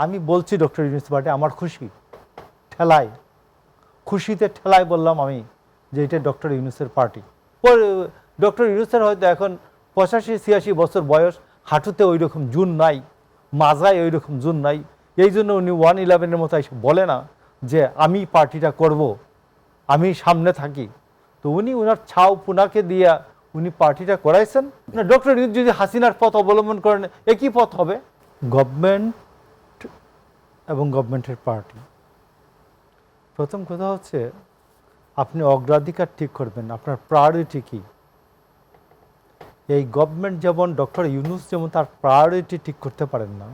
আমি বলছি doctor Yunus party আমার খুশি ঠেলায়, খুশিতে ঠেলায় বললাম আমি যে এটা ডক্টর ইউনূসের পার্টি। ডক্টর ইউনূসের হয়তো এখন 85-86 বছর বয়স, হাঁটুতে ওই রকম জুন নাই, মাজায় ওই রকম জুন নাই, এই জন্য উনি 111-এর মতো এসে বলে না যে আমি পার্টিটা করব, আমি সামনে থাকি। তো উনি ওনার ছাউ পুনাকে দিয়া উনি পার্টিটা করাইছেন না। ডক্টর ইউনূস যদি হাসিনার পথ অবলম্বন করেন একই পথ হবে। গভর্নমেন্ট এবং গভর্নমেন্টের পার্টি, প্রথম কথা হচ্ছে আপনি অগ্রাধিকার ঠিক করবেন, আপনার প্রায়োরিটি কি। এই গভর্নমেন্ট যেমন ডক্টর ইউনূস যেমন তার প্রায়োরিটি ঠিক করতে পারেন না,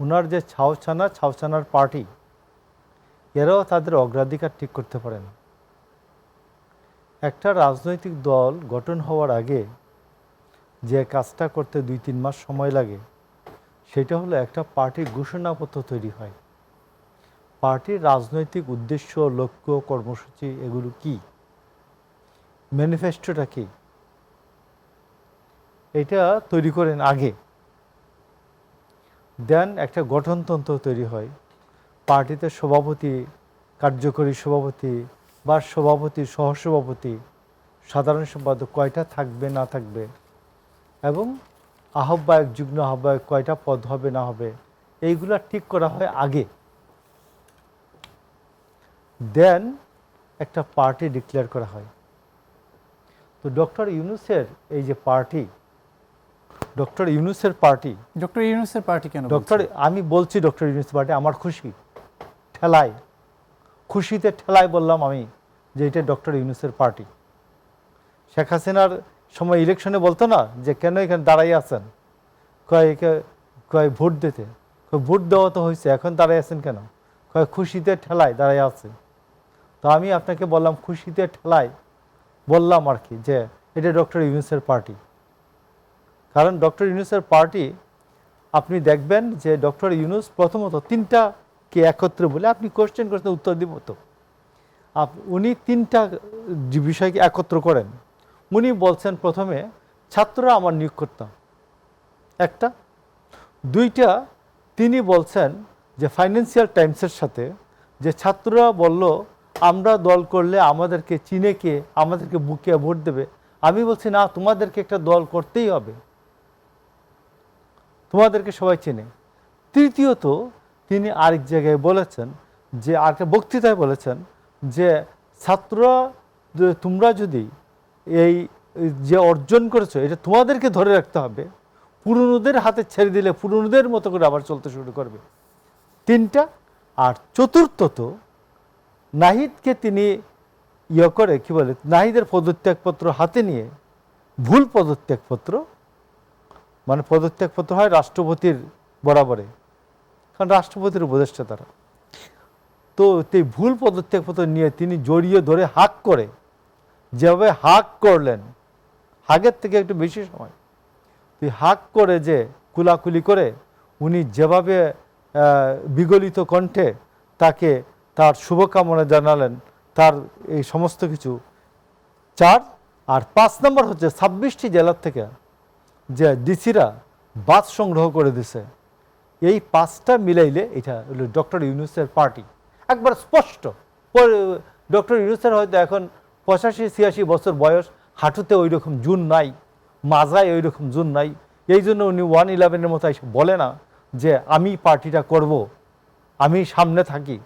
ওনার যে ছাউছানার পার্টি এরাও তাদের অগ্রাধিকার ঠিক করতে পারে না। একটা রাজনৈতিক দল গঠন হওয়ার আগে যে কাজটা করতে 2-3 মাস সময় লাগে সেটা হলো একটা পার্টির ঘোষণাপত্র তৈরি হয়। পার্টির রাজনৈতিক উদ্দেশ্য, লক্ষ্য, কর্মসূচি এগুলো কি, ম্যানিফেস্টোটা কি, এটা তৈরি করেন আগে। দেন একটা গঠনতন্ত্র তৈরি হয়। পার্টিতে সভাপতি, কার্যকরী সভাপতি বা সভাপতি, সহসভাপতি, সাধারণ সম্পাদক কয়টা থাকবে না থাকবে, এবং আহ্বায়ক, যুগ্ম আহ্বায়ক কয়টা পদ হবে না হবে, এইগুলা ঠিক করা হয় আগে। দেন একটা পার্টি ডিক্লেয়ার করা হয়। তো ডক্টর ইউনূসের এই যে পার্টি, ডক্টর ইউনূসের পার্টি, ডক্টর ইউনূসের পার্টি কেন আমি বলছি ডক্টর ইউনূস পার্টি আমার খুশি ঠেলায়, খুশিতে ঠেলায় বললাম আমি যে এটা ডক্টর ইউনূসের পার্টি। শেখ হাসিনার সময় ইলেকশনে বলতো না যে কেন এখানে দাঁড়াই আছেন, কয় ভোট দিতে, ভোট দেওয়া তো হয়েছে, এখন দাঁড়াই আছেন কেন, কয় খুশিতে ঠেলায় দাঁড়াই আছে। তো আমি আপনাকে বললাম খুশিতে ঠেলায় বললাম আর কি যে এটা ডক্টর ইউনূসের পার্টি। কারণ ডক্টর ইউনূসের পার্টি আপনি দেখবেন যে ডক্টর ইউনূস প্রথমত 3টাকে একত্রে বলে, আপনি কোশ্চেন করতে উত্তর দিব তো, উনি 3টা বিষয়কে একত্র করেন। উনি বলছেন প্রথমে ছাত্ররা আমার নিয়োগ করতাম একটা, 2টা তিনি বলছেন যে ফাইন্যান্সিয়াল টাইমসের সাথে যে ছাত্ররা বলল আমরা দল করলে আমাদেরকে চিনে কে, আমাদেরকে বুকে ভোট দেবে। আমি বলছি না, তোমাদেরকে একটা দল করতেই হবে, তোমাদেরকে সবাই চেনে। তৃতীয়ত তিনি আরেক জায়গায় বলেছেন যে, আরেকটা বক্তৃতায় বলেছেন যে ছাত্ররা তোমরা যদি এই যে অর্জন করেছো এটা তোমাদেরকে ধরে রাখতে হবে, পুরনোদের হাতে ছেড়ে দিলে পুরনোদের মতো করে আবার চলতে শুরু করবে। 3টা। আর চতুর্থত নাহিদকে তিনি করে কি বলে, নাহিদের পদত্যাগপত্র হাতে নিয়ে, ভুল পদত্যাগপত্র, মানে পদত্যাগপত্র হয় রাষ্ট্রপতির বরাবরে, কারণ রাষ্ট্রপতির উপদেষ্টা তারা। তো এই ভুল পদত্যাগপত্র নিয়ে তিনি জড়িয়ে ধরে হাক করে, যেভাবে হাক করলেন, হাগের থেকে একটু বেশি সময় তুই হাক করে যে কুলাকুলি করে উনি যেভাবে বিগলিত কণ্ঠে তাকে তার শুভকামনা জানালেন, তার এই সমস্ত কিছু 4। আর 5 নম্বর হচ্ছে 26টি জেলার থেকে যে ডিসিরা বাস সংগ্রহ করে দিছে। এই 5টা মিলাইলে এটা হলো ডক্টর ইউনূসের পার্টি, একবার স্পষ্ট। ডক্টর ইউনূসের হয়তো এখন 85-86 বছর বয়স, হাঁটুতে ওই রকম জুন নাই, মাজায় ওই রকম জুন নাই, এই জন্য উনি 111-এর মতো এসে বলে না যে আমি পার্টিটা করব, আমি সামনে থাকি।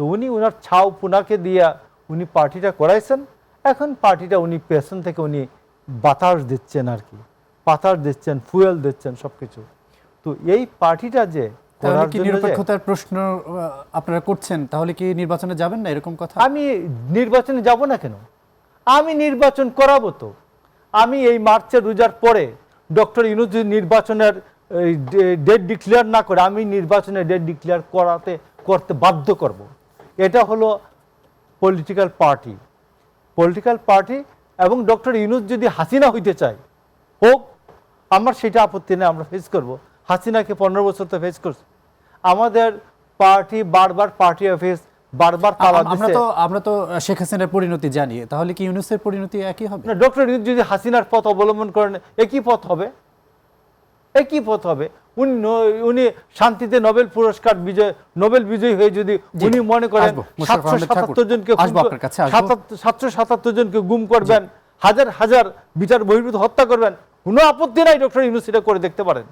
তো উনি ওনার ছাউ পুনাকে দিয়া উনি পার্টিটা করাইছেন। এখন পার্টিটা উনি পেছন থেকে উনি বাতাস দিচ্ছেন আর কি, পাতাস দিচ্ছেন, ফুয়েল দিচ্ছেন, সব কিছু। তো এই পার্টিটা যে নিরপেক্ষতার প্রশ্ন আপনারা করছেন, তাহলে কি নির্বাচনে যাবেন না, এরকম কথা? আমি নির্বাচনে যাব না কেন, আমি নির্বাচন করাবো তো। আমি এই মার্চের রোজার পরে ডক্টর ইউনূস যদি নির্বাচনের ডেট ডিক্লেয়ার না করে, আমি নির্বাচনের ডেট ডিক্লেয়ার করতে বাধ্য করব। এটা হলো পলিটিক্যাল পার্টি। এবং ডক্টর ইউনূস যদি হাসিনা হইতে চায় হোক, আমার সেটা আপত্তি নেই, আমরা ফেস করব। হাসিনাকে 15 বছর তো ফেস করছে। আমাদের পার্টি বারবার পার্টি অফিস বারবার তালা দিচ্ছে। আমরা তো শেখ হাসিনার পরিণতি জানি, তাহলে কি ইউনূসের পরিণতি একই হবে? না, ডক্টর ইউনূস যদি হাসিনার পথ অবলম্বন করেন একই পথ হবে। উনি শান্তিতে নোবেল বিজয়ী হয়ে যদি উনি মনে করেন আসবো, মোশাররফ আহমেদ ঠাকুর। 777 জনকে আসবো আপনার কাছে, আসবো। 777 জনকে গুম করবেন, হাজার হাজার বিচার বহির্ভূত হত্যা করবেন, কোনো আপত্তি নাই, ডক্টর ইউনূস এটা করে দেখতে পারেন।